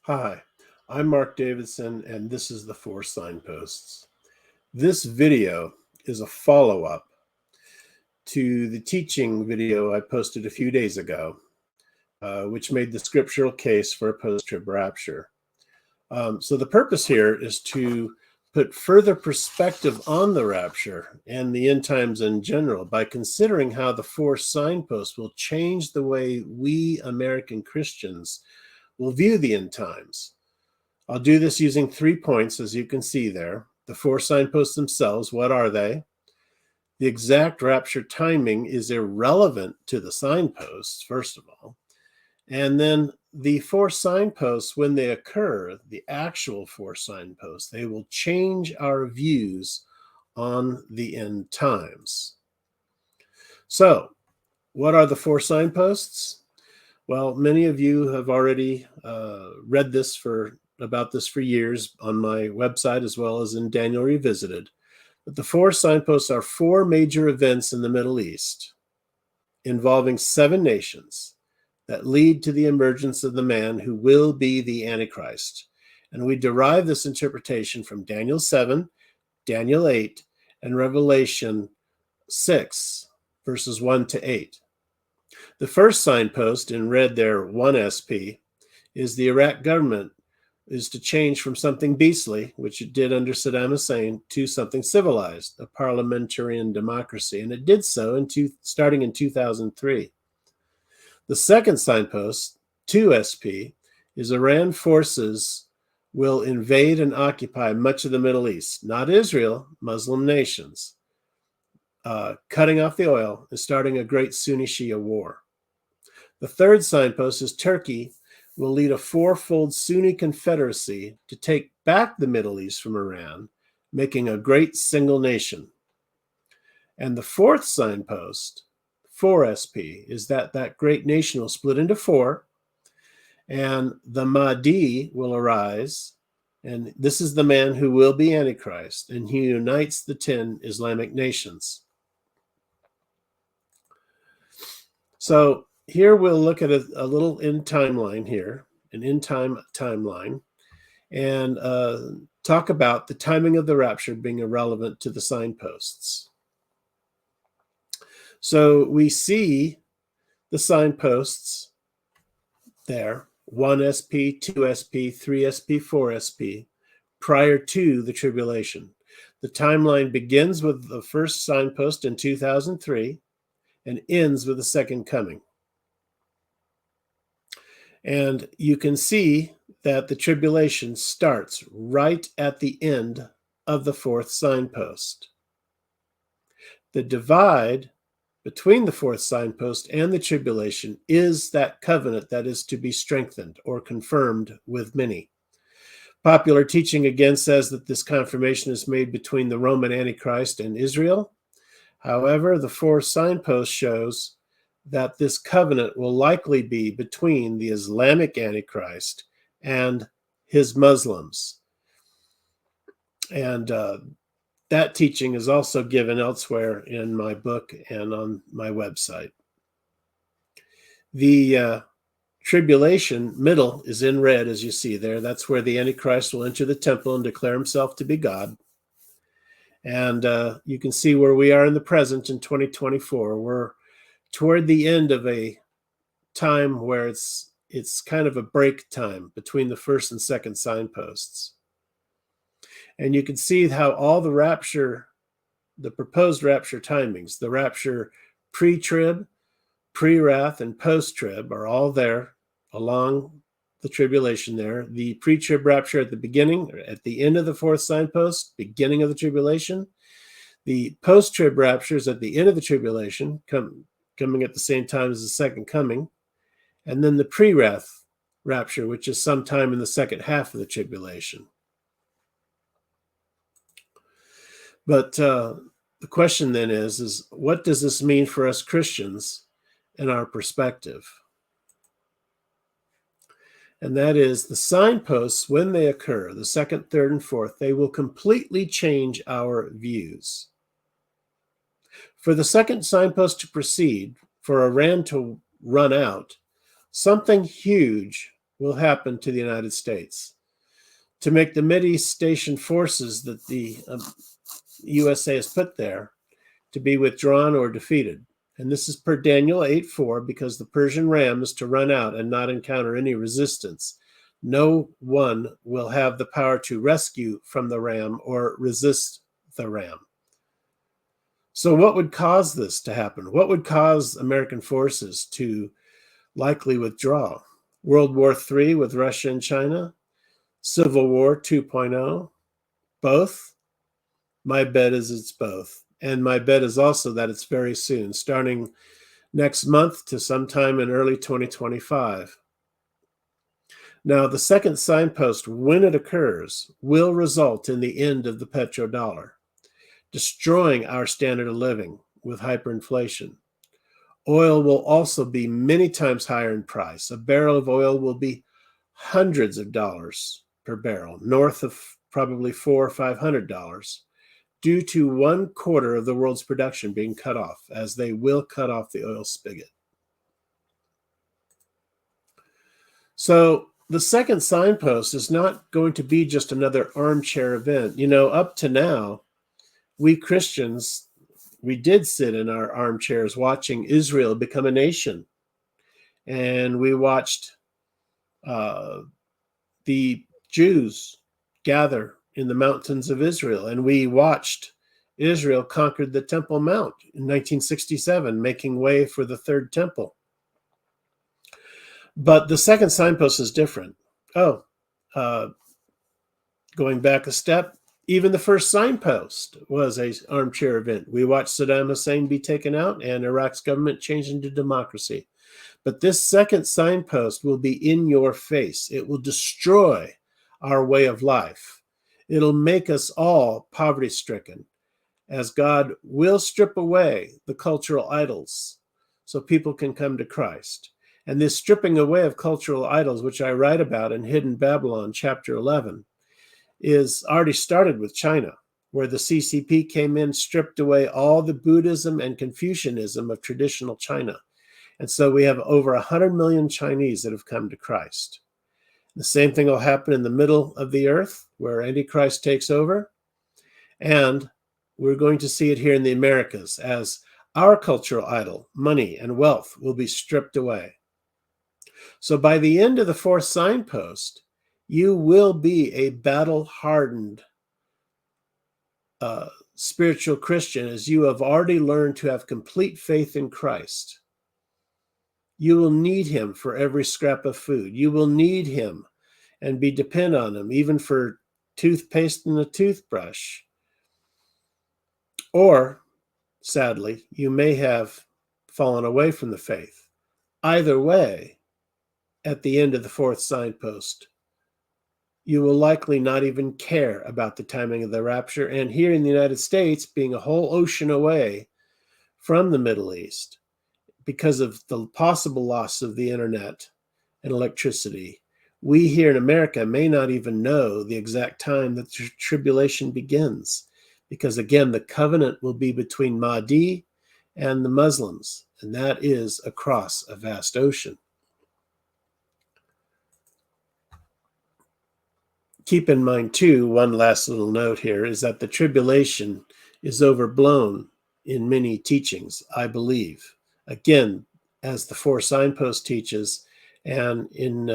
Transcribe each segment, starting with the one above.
Hi, I'm Mark Davidson, and this is the Four Signposts. This video is a follow-up to the teaching video I posted a few days ago, which made the scriptural case for a post-trib rapture. So the purpose here is to put further perspective on the rapture and the end times in general by considering how the four signposts will change the way we American Christians will view the end times. I'll do this using 3 points, as you can see there. The four signposts themselves, what are they? The exact rapture timing is irrelevant to the signposts, first of all. And then the four signposts, when they occur, the actual four signposts, they will change our views on the end times. So, what are the four signposts? Well, many of you have already read about this for years on my website as well as in Daniel Revisited. But the four signposts are four major events in the Middle East involving 7 nations that lead to the emergence of the man who will be the Antichrist. And we derive this interpretation from Daniel 7, Daniel 8, and Revelation 6, verses 1 to 8. The first signpost, in red there, 1SP, is the Iraq government is to change from something beastly, which it did under Saddam Hussein, to something civilized, a parliamentarian democracy. And it did so starting in 2003. The second signpost, 2SP, is Iran forces will invade and occupy much of the Middle East, not Israel, Muslim nations, cutting off the oil and starting a great Sunni-Shia war. The third signpost is Turkey will lead a fourfold Sunni confederacy to take back the Middle East from Iran, making a great single nation. And the fourth signpost, 4SP, is that great nation will split into 4, and the Mahdi will arise, and this is the man who will be Antichrist, and he unites the 10 Islamic nations. So here we'll look at a little end timeline here, an end time timeline, and talk about the timing of the rapture being irrelevant to the signposts. So we see the signposts there, 1SP, 2SP, 3SP, 4SP, prior to the tribulation. The timeline begins with the first signpost in 2003 and ends with the second coming. And you can see that the tribulation starts right at the end of the fourth signpost. The divide between the fourth signpost and the tribulation is that covenant that is to be strengthened or confirmed with many. Popular teaching again says that this confirmation is made between the Roman Antichrist and Israel. However, the fourth signpost shows that this covenant will likely be between the Islamic Antichrist and his Muslims. And that teaching is also given elsewhere in my book and on my website. The tribulation middle is in red, as you see there. That's where the Antichrist will enter the temple and declare himself to be God. And you can see where we are in the present in 2024. We're toward the end of a time where it's kind of a break time between the first and second signposts. And you can see how all the proposed rapture timings, the rapture pre-trib, pre-wrath, and post-trib are all there along the tribulation there. The pre-trib rapture at the beginning, at the end of the fourth signpost, beginning of the tribulation. The post-trib raptures at the end of the tribulation, coming at the same time as the second coming. And then the pre-wrath rapture, which is sometime in the second half of the tribulation. But the question then is what does this mean for us Christians in our perspective? And that is the signposts, when they occur, the second, third, and fourth, they will completely change our views. For the second signpost to proceed, for Iran to run out, something huge will happen to the United States to make the Mideast station forces that the USA has put there to be withdrawn or defeated. And this is per Daniel 8:4, because the Persian ram is to run out and not encounter any resistance. No one will have the power to rescue from the ram or resist the ram. So what would cause this to happen? What would cause American forces to likely withdraw? World War III with Russia and China? Civil War 2.0? Both? My bet is it's both. And my bet is also that it's very soon, starting next month to sometime in early 2025. Now, the second signpost, when it occurs, will result in the end of the petrodollar, destroying our standard of living with hyperinflation. Oil will also be many times higher in price. A barrel of oil will be hundreds of dollars per barrel, north of probably $400 or $500, due to 1/4 of the world's production being cut off, as they will cut off the oil spigot. So the second signpost is not going to be just another armchair event. You know, up to now, we Christians, we did sit in our armchairs watching Israel become a nation. And we watched the Jews gather in the mountains of Israel. And we watched Israel conquered the Temple Mount in 1967, making way for the third temple. But the second signpost is different. Going back a step, even the first signpost was an armchair event. We watched Saddam Hussein be taken out and Iraq's government change into democracy. But this second signpost will be in your face. It will destroy our way of life. It'll make us all poverty-stricken, as God will strip away the cultural idols so people can come to Christ. And this stripping away of cultural idols, which I write about in Hidden Babylon, chapter 11, is already started with China, where the CCP came in, stripped away all the Buddhism and Confucianism of traditional China. And so we have over 100 million Chinese that have come to Christ. The same thing will happen in the middle of the earth, where Antichrist takes over. And we're going to see it here in the Americas, as our cultural idol, money and wealth, will be stripped away. So by the end of the fourth signpost, you will be a battle-hardened spiritual Christian, as you have already learned to have complete faith in Christ. You will need him for every scrap of food. You will need him and be dependent on him, even for toothpaste and a toothbrush. Or, sadly, you may have fallen away from the faith. Either way, at the end of the fourth signpost, you will likely not even care about the timing of the rapture. And here in the United States, being a whole ocean away from the Middle East, because of the possible loss of the internet and electricity, we here in America may not even know the exact time that the tribulation begins. Because again, the covenant will be between Mahdi and the Muslims, and that is across a vast ocean. Keep in mind, too, one last little note here is that the tribulation is overblown in many teachings, I believe. Again, as the four signposts teaches, and in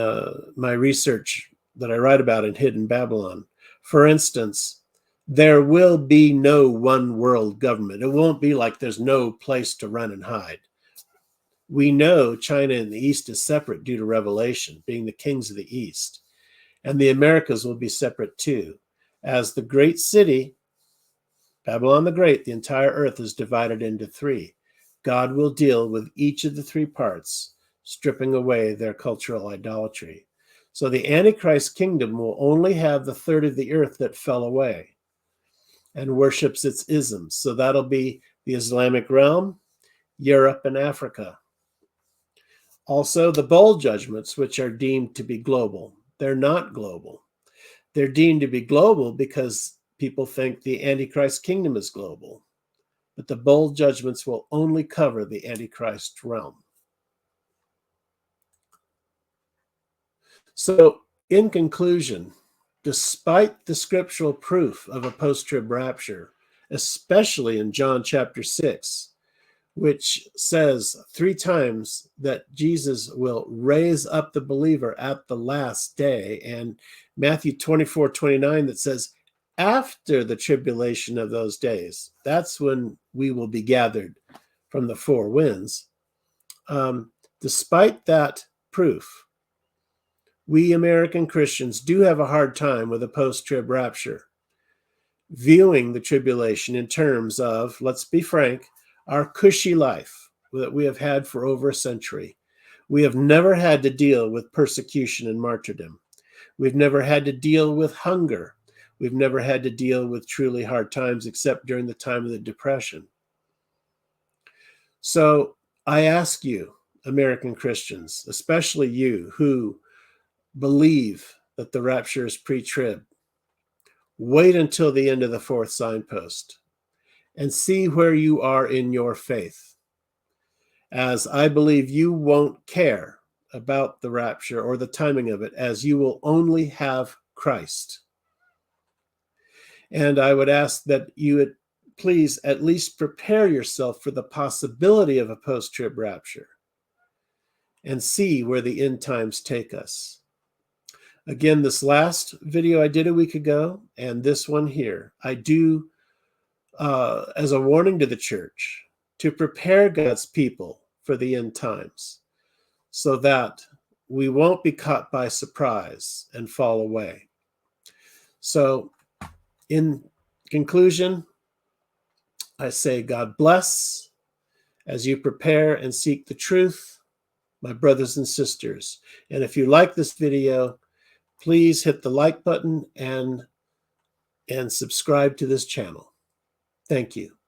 my research that I write about in Hidden Babylon. For instance, there will be no one world government. It won't be like there's no place to run and hide. We know China in the East is separate due to Revelation, being the kings of the East. And the Americas will be separate too. As the great city, Babylon the Great, the entire earth is divided into three. God will deal with each of the three parts, stripping away their cultural idolatry. So the Antichrist kingdom will only have the third of the earth that fell away and worships its isms. So that'll be the Islamic realm, Europe, and Africa. Also, the bowl judgments, which are deemed to be global. They're not global. They're deemed to be global because people think the Antichrist kingdom is global. But the bowl judgments will only cover the Antichrist realm. So, in conclusion, despite the scriptural proof of a post-trib rapture, especially in John chapter 6, which says 3 times that Jesus will raise up the believer at the last day, and Matthew 24:29 that says, after the tribulation of those days, that's when we will be gathered from the 4 winds. Despite that proof, we American Christians do have a hard time with a post-trib rapture, viewing the tribulation in terms of, let's be frank, our cushy life that we have had for over a century. We have never had to deal with persecution and martyrdom. We've never had to deal with hunger. We've never had to deal with truly hard times except during the time of the Depression. So I ask you, American Christians, especially you who believe that the rapture is pre-trib, wait until the end of the 4th signpost and see where you are in your faith, as I believe you won't care about the rapture or the timing of it, as you will only have Christ. And I would ask that you would please at least prepare yourself for the possibility of a post-trib rapture and see where the end times take us. Again, this last video I did a week ago and this one here, I do as a warning to the church to prepare God's people for the end times so that we won't be caught by surprise and fall away. So in conclusion, I say God bless as you prepare and seek the truth, my brothers and sisters. And if you like this video, please hit the like button and subscribe to this channel. Thank you.